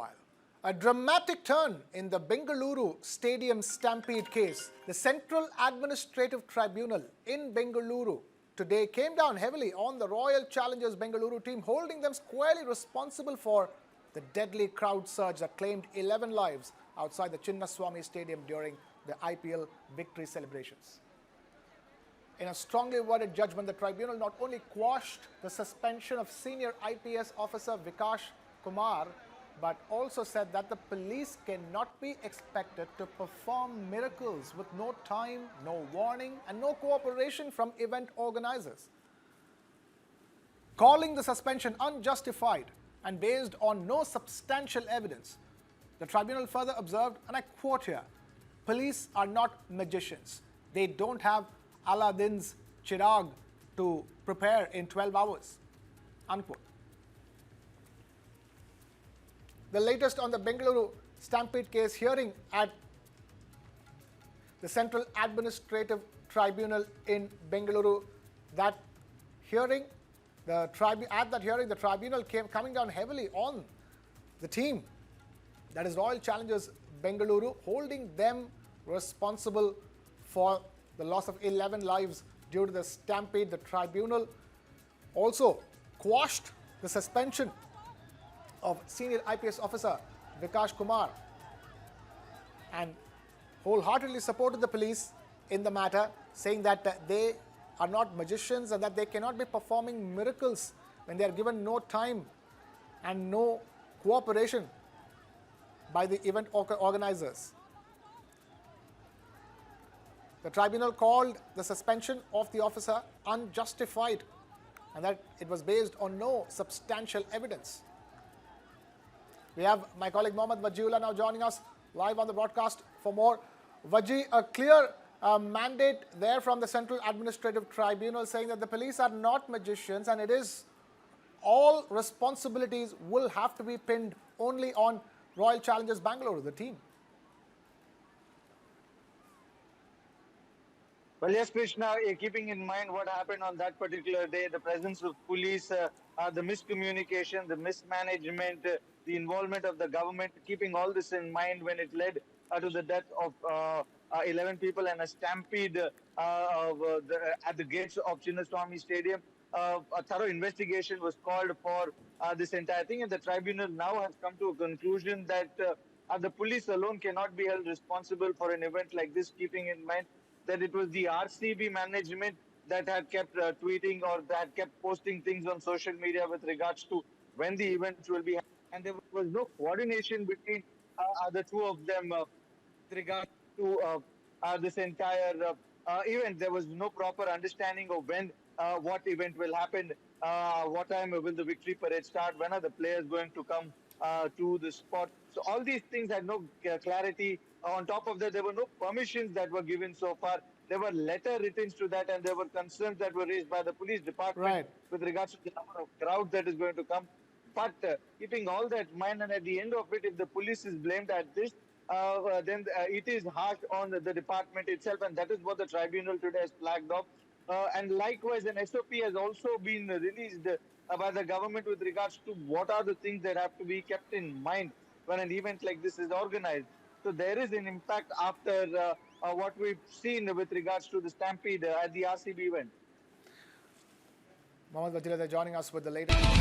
while. A dramatic turn in the Bengaluru Stadium Stampede case. The Central Administrative Tribunal in Bengaluru today came down heavily on the Royal Challengers Bengaluru team, holding them squarely responsible for the deadly crowd surge that claimed 11 lives outside the Chinnaswamy Stadium during the IPL victory celebrations. In a strongly worded judgment, the tribunal not only quashed the suspension of senior IPS officer Vikash Kumar, but also said that the police cannot be expected to perform miracles with no time, no warning, and no cooperation from event organizers. Calling the suspension unjustified and based on no substantial evidence, the tribunal further observed, and I quote here, "Police are not magicians. They don't have Alladin's Chirag to prepare in 12 hours." Unquote. The latest on the Bengaluru Stampede case hearing at the Central Administrative Tribunal in Bengaluru. At that hearing, the tribunal came coming down heavily on the team, that is Royal Challengers Bengaluru, holding them responsible for the loss of 11 lives due to the stampede. The tribunal also quashed the suspension of senior IPS officer Vikash Kumar and wholeheartedly supported the police in the matter, saying that they are not magicians and that they cannot be performing miracles when they are given no time and no cooperation by the event organizers. The tribunal called the suspension of the officer unjustified and that it was based on no substantial evidence. We have my colleague Mohammad Wajiullah now joining us live on the broadcast for more. Waji, a clear mandate there from the Central Administrative Tribunal saying that the police are not magicians and it is all responsibilities will have to be pinned only on Royal Challengers Bengaluru, the team. Well, yes, Krishna, keeping in mind what happened on that particular day, the presence of police, the miscommunication, the mismanagement, the involvement of the government, keeping all this in mind when it led to the death of 11 people and a stampede at the gates of Chinnaswamy Stadium. A thorough investigation was called for this entire thing, and the tribunal now has come to a conclusion that the police alone cannot be held responsible for an event like this, keeping in mind that it was the RCB management that had kept tweeting or that kept posting things on social media with regards to when the event will be happening. And there was no coordination between the two of them with regard to this entire event. There was no proper understanding of when what event will happen, what time will the victory parade start, when are the players going to come to the spot. So all these things had no clarity. On top of that, there were no permissions that were given so far. There were letter written to that, and there were concerns that were raised by the police department with regards to the number of crowd that is going to come. But keeping all that in mind, and at the end of it, if the police is blamed at this, then it is harsh on the department itself, and that is what the tribunal today has flagged off. And likewise, an SOP has also been released by the government with regards to what are the things that have to be kept in mind when an event like this is organized. So there is an impact after what we've seen with regards to the stampede at the RCB event. Mohammad Wajiullah joining us with the latest.